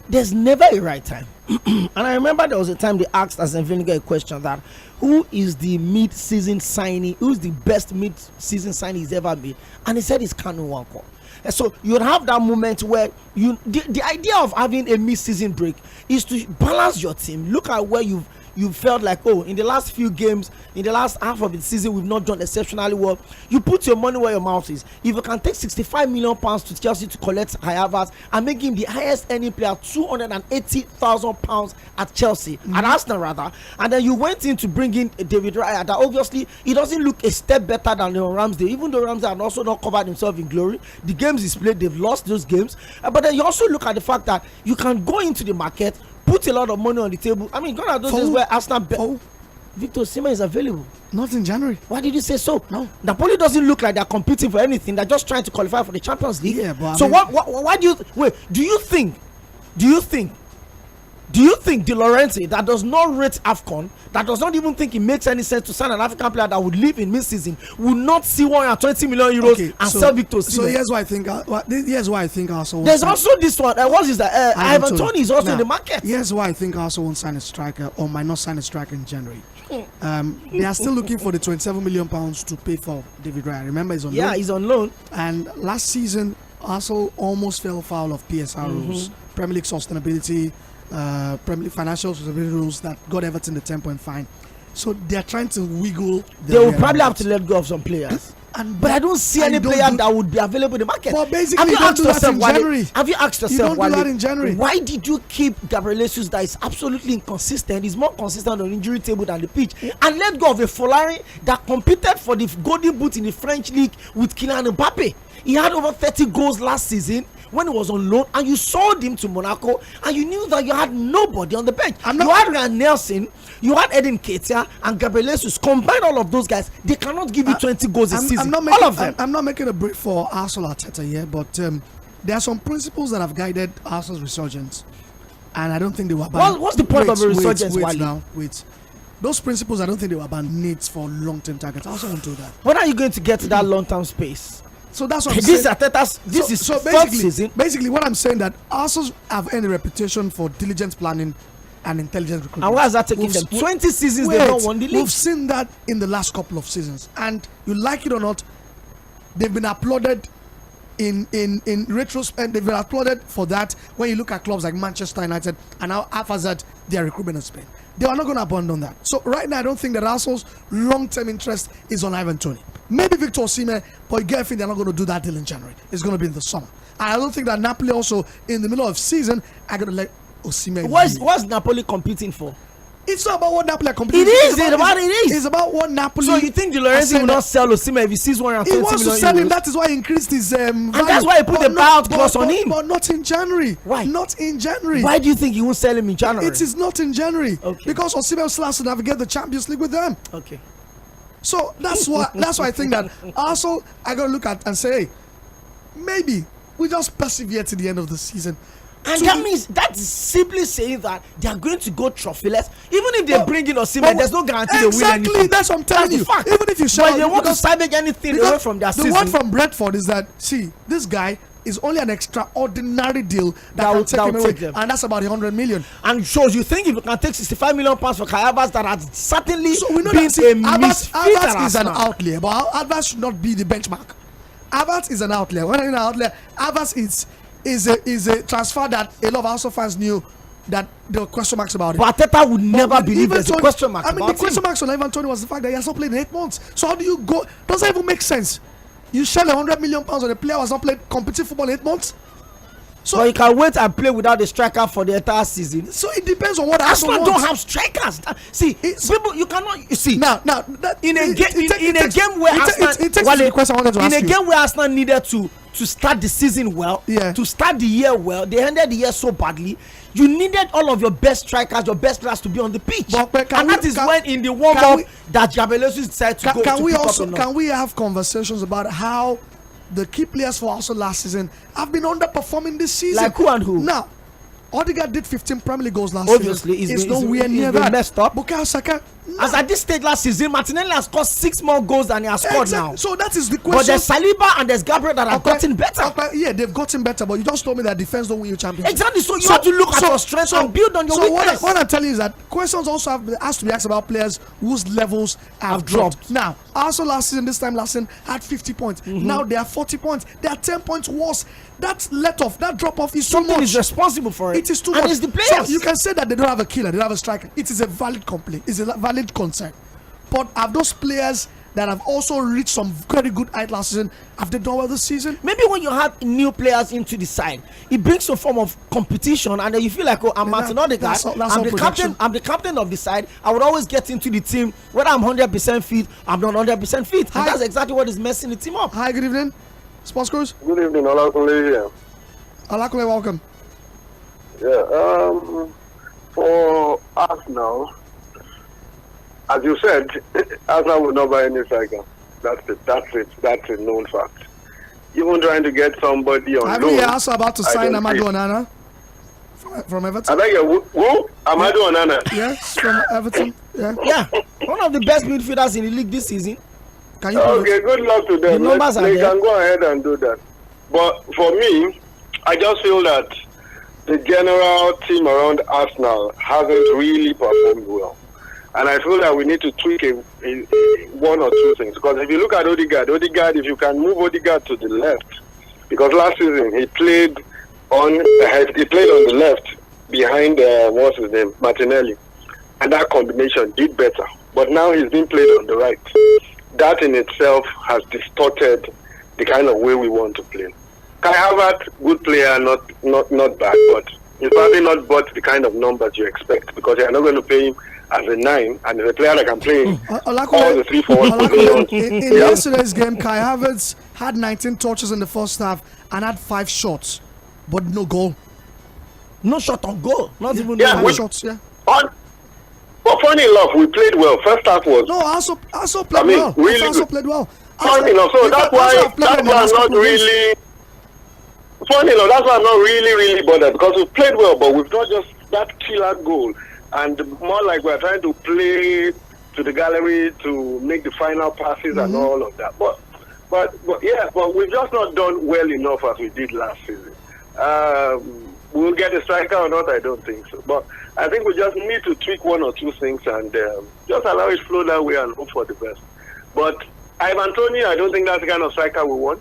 There's never a right time. And I remember there was a time they asked Arsene Wenger a question that who is the mid-season signing, who's the best mid-season signing he's ever made? And he said it's Kanu Nwankwo. And so you would have that moment where the idea of having a mid-season break is to balance your team. Look at where you felt like, in the last few games, in the last half of the season, we've not done exceptionally well. You put your money where your mouth is. If you can take 65 million pounds to Chelsea to collect Kai Havertz and make him the highest earning player, 280,000 pounds at Chelsea, at Arsenal rather, and then you went in to bring in David Raya, that obviously he doesn't look a step better than Ramsdale, even though Ramsdale had also not covered himself in glory. The games he's played, they've lost those games. But then you also look at the fact that you can go into the market, put a lot of money on the table. I mean, gone are those days where Arsenal Victor Osimhen is available. Not in January. Why did you say so? No. Napoli doesn't look like they're competing for anything. They're just trying to qualify for the Champions League. Yeah, but so why do you wait? Do you think De Laurentiis, that does not rate AFCON, that does not even think it makes any sense to sign an African player that would leave in mid-season, will not see 120 million euros and sell Victor Osimhen? So here's why I think Arsenal. There's also this one. What is that? Ivan Toney is also in the market. Here's why I think Arsenal won't sign a striker or might not sign a striker in January. They are still looking for the 27 million pounds to pay for David Raya. Remember, he's on loan. Yeah, he's on loan. And last season, Arsenal almost fell foul of PSR rules, Premier League sustainability, Premier League financial sustainability rules that got Everton the 10-point fine. So they are trying to wiggle. They will probably have to let go of some players. But I don't see any player that would be available in the market. But basically, you don't do that in January. Have you asked yourself, you don't do that in January. Why did you keep Jᴏɪᴜ Oʟᴜᴜᴜ that is absolutely inconsistent? He's more consistent on the injury table than the pitch. And let go of a Følari that competed for the golden boot in the French league with Kylian Mbappe. He had over 30 goals last season when he was on loan, and you sold him to Monaco, and you knew that you had nobody on the bench. You had Ryan Nelson, you had $1,000,000 and Jᴏɪᴜ Oʟᴜᴜ. Combine all of those guys, they cannot give you 20 goals a season. All of them. I'm not making a break for Arsenal Arteta here, but there are some principles that have guided Arsenal's resurgence, and I don't think they were banned. What's the point of a resurgence? Wait. Those principles, I don't think they were banned needs for long-term targets. I also won't do that. When are you going to get to that long-term space? So that's what I'm saying. This is fourth season. Basically, what I'm saying that Arsenal have any reputation for diligent planning and intelligent recruitment. And why is that taking them 20 seasons? They don't won the league. We've seen that in the last couple of seasons, and you like it or not, they've been applauded in retrospect. They've been applauded for that. When you look at clubs like Manchester United and how haphazard their recruitment has been, they are not going to abandon that. So right now, I don't think that Arsenal's long-term interest is on Ivan Toney. Maybe Victor Osimhen, but you get they're not going to do that deal in January. It's going to be in the summer. And I don't think that Napoli also, in the middle of season, are going to let Osimhen. What's Napoli competing for? It's not about what Napoli are competing for. It's about what Napoli. So you think De Laurentiis will not sell Osimhen if he sees 120 million? He wants to sell him. That is why he increased his value. And that's why he put the buyout clause on him. But not in January. Why? Not in January. Why do you think he won't sell him in January? It is not in January. Okay. Because Osimhen still has to navigate the Champions League with them. Okay. So that's why I think that Arsenal I gotta look at and say, hey, maybe we just persevere to the end of the season. And that means that's simply saying that they are going to go trophyless. Even if they bring in Osimhen, there's no guarantee they win anything. Exactly, that's what I'm telling you. Fact. Even if you shout, but they want to salvage anything away from their season. The one from Brentford is that, see, this guy is only an extraordinary deal that will take him away, and that's about 100 million. And shows you think if you can take 65 million pounds for Kai Havertz, that has certainly so we know been that, a misfit. Havertz is an outlier, but Havertz should not be the benchmark. Havertz is an outlier. When an outlier, Havertz is a transfer that a lot of Arsenal fans knew that there were question marks about it. But Arteta would never believe there's a question mark about the question marks on Ivan Toney was the fact that he has not played in 8 months. So how do you go? Doesn't even make sense. You shell 100 million pounds on a player who has not played competitive football in 8 months. So you can wait and play without a striker for the entire season. So it depends on what Arsenal wants. don't have strikers. See, people, you cannot. You see now in a game where Arsenal needed to start the season well, to start the year well, they ended the year so badly. You needed all of your best strikers, your best players to be on the pitch, and that is when in the warm-up that Jᴏɪᴜ Oʟᴜᴜᴜ decided to go. Can we have conversations about how the key players for Arsenal last season have been underperforming this season? Like who and who? Now, Odegaard did 15 Premier League goals last Obviously, season. It's nowhere near that. Messed up. Bukayo Saka. As at this stage last season, Martinelli has scored 6 more goals than he has scored now. So that is the question. But there's Saliba and there's Gabriel that have gotten better. Yeah, they've gotten better, but you just told me that defense don't win you championships. Exactly. So you have to look at your strengths and build on your weakness. So what I'm telling you is that questions also has to be asked about players whose levels have dropped. Now, Arsenal last season had 50 points. Now they are 40 points. They are 10 points worse. That drop off is something too much. Is responsible for it. It is too much. And it's the players. So you can say that they don't have a killer, they don't have a striker. It is a valid complaint. It's a valid concern. But have those players that have also reached some very good height last season, have they done well this season? Maybe when you have new players into the side, it brings a form of competition, and then you feel like, oh, I'm Martin Odegaard, I'm the captain of the side. I would always get into the team whether I'm 100% fit, I'm not 100% fit. And that's exactly what is messing the team up. Hi, good evening. Sports Cruise. Good evening, Ołakunle here. Ołakunle, welcome. Yeah, for Arsenal, as you said, Arsenal will not buy any striker. That's it. That's a known fact. Even trying to get somebody on loan. Are you also about to sign Amadou Onana from Everton? I beg you, who? Amadou Onana? Yes, from Everton. Yeah, one of the best midfielders in the league this season. Okay, good luck to them. They can go ahead and do that. But for me, I just feel that the general team around Arsenal hasn't really performed well. And I feel that we need to tweak one or two things. Because if you look at Odegaard, if you can move Odegaard to the left, because last season he played on the left behind what's his name, Martinelli, and that combination did better. but now he's being played on the right. That in itself has distorted the kind of way we want to play. Kai Havertz, good player, not bad, but he's probably not bought the kind of numbers you expect because you're not going to pay him as a 9, and as a player that can play all the 3-4 positions. In yesterday's game, Kai Havertz had 19 touches in the first half and had 5 shots, but no goal. No shot on goal. Not even 5 shots. Yeah. But funny enough, we played well. First half was. No, also played well. Really also good. played well. Funny enough, so that's why I'm not really. Funny enough, that's why I'm not really bothered because we've played well, but we've not just that killer goal, and more like we're trying to play to the gallery to make the final passes and all of that. But we've just not done well enough as we did last season. We'll get a striker or not, I don't think so. But I think we just need to tweak 1 or 2 things and just allow it flow that way and hope for the best. But Ivan Toney, I don't think that's the kind of striker we want.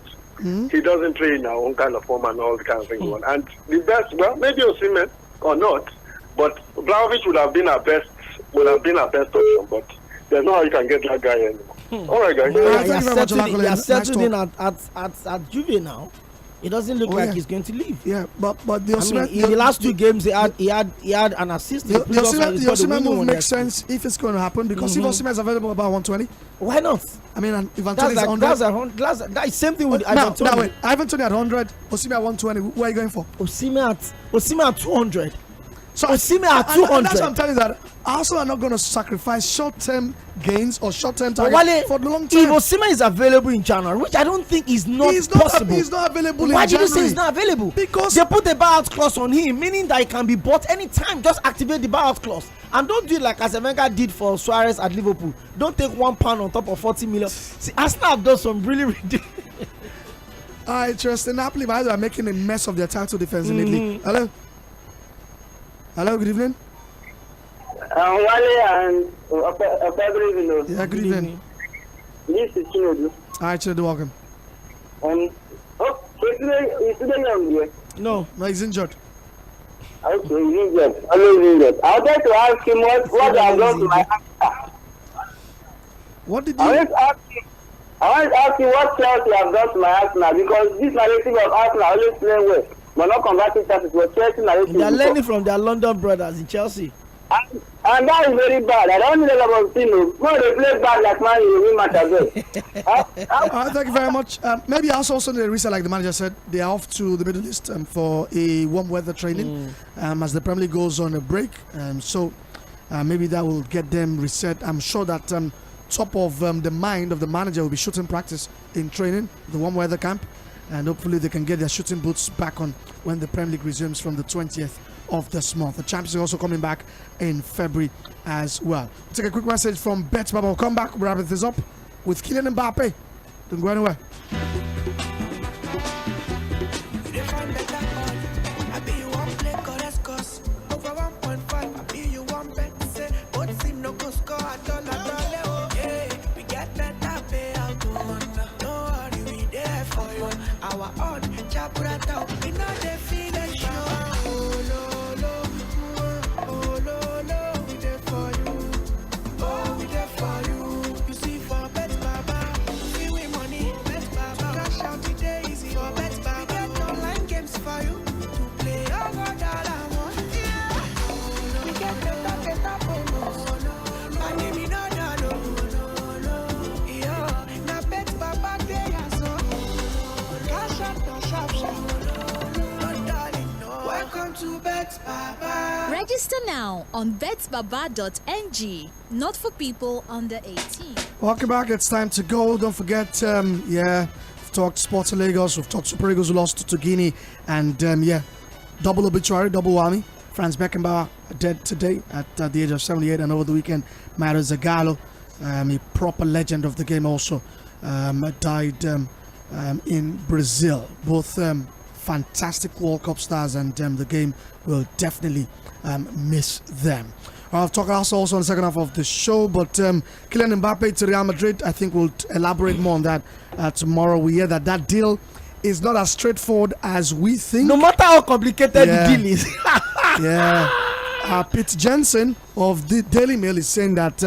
He doesn't play in our own kind of form and all the kind of things we want. And the best, well, maybe Osimhen or not, but Vlahovic would have been our best option. But there's no how you can get that guy anymore. All right, guys. He has settled in at Juve now. It doesn't look like he's going to leave. Yeah, but the Osimhen, in the last 2 games, he had an assist. The Osimhen move makes sense if it's going to happen because if Osimhen is available about 120, why not? I mean, if Anthony is 100, that's the same thing with Ivan Toney. Now wait, Ivan Toney at 100, Osimhen at 120. Where are you going for? Osimhen at 200. So Osimhen at 200. That's what I'm telling you, that Arsenal are not going to sacrifice short-term gains or short-term targets for the long term. If Osimhen is available in January, which I don't think is not possible. He's not available in January. Why did you say he's not available? Because they put a buyout clause on him, meaning that he can be bought anytime. Just activate the buyout clause. And don't do it like Arsene Wenger did for Suarez at Liverpool. Don't take £1 on top of 40 million. See, Arsenal have done some really ridiculous. Interesting. Napoli are making a mess of their title defense in Italy. Hello, good evening. Wale and good evening. Yeah, good evening. This is Chinedu. Alright, Chinedu, welcome. Is today young here? No, he's injured. Okay, he's injured. Always injured. I would like to ask him what I have done to my Arsenal. What did you? I want to ask you what Chelsea have done to my Arsenal because this narrative of Arsenal always playing well. But not converting Chelsea to Chelsea narrative. They are learning from their London brothers in Chelsea. And that is very bad. I don't know about Tino. No, they play bad like man, you win match as well. Thank you very much. Maybe also the reason, like the manager said, they are off to the Middle East for a warm weather training as the Premier League goes on a break. So maybe that will get them reset. I'm sure that top of the mind of the manager will be shooting practice in training, the warm weather camp. And hopefully they can get their shooting boots back on when the Premier League resumes from the 20th of this month. The Champions are also coming back in February as well. We'll take a quick message from BetBaba. We'll come back, we'll wrap this up with Kylian Mbappe. Don't go anywhere. Our own Chaburata, we know they feel it show. Oh, lo, we there for you. Oh, we there for you. You see, for Bet Baba, we win money. Bet Baba, cash out today easy. For Bet Baba, we get online games for you to play. Oh, God, all I want. We get better bonus. My name is no. Yeah, now Bet Baba, they are so. Welcome to Bet Baba. Register now on betbaba.ng. Not for people under 18. Welcome back. It's time to go. Don't forget, we've talked Sports in Lagos. We've talked Super Eagles who lost to Guinea. And double obituary, double whammy. Franz Beckenbauer dead today at the age of 78. And over the weekend, Mario Zagallo, a proper legend of the game, also died in Brazil. Both fantastic World Cup stars, and the game will definitely miss them. I'll talk also in the second half of the show, but Kylian Mbappe to Real Madrid, I think we'll elaborate more on that tomorrow. We hear that deal is not as straightforward as we think. No matter how complicated the deal is. Pete Jensen of the Daily Mail is saying that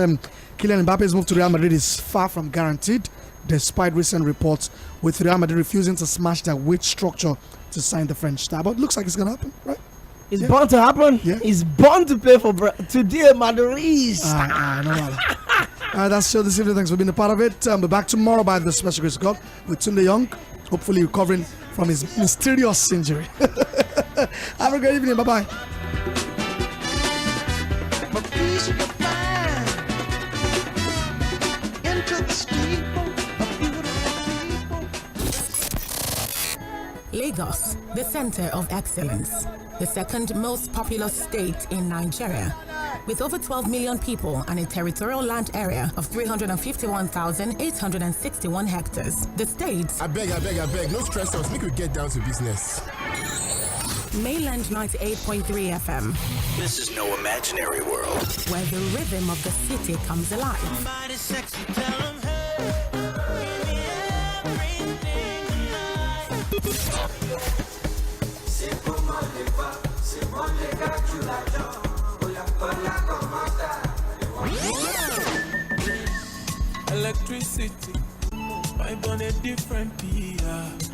Kylian Mbappe's move to Real Madrid is far from guaranteed, despite recent reports with Real Madrid refusing to smash their wage structure to sign the French star. But it looks like it's going to happen, right? It's bound to happen. Yeah. He's bound to play for today, Madrid. That's show this evening. Thanks for being a part of it. We're back tomorrow by the special grace of God with Tunde Young, hopefully recovering from his mysterious injury. Have a great evening. Bye-bye. Lagos, the center of excellence, the second most populous state in Nigeria, with over 12 million people and a territorial land area of 351,861 hectares. The state... I beg, no stress us, make we get down to business. Mainland 98.3 FM. This is no imaginary world. Where the rhythm of the city comes alive. Electricity, I burn a different beer.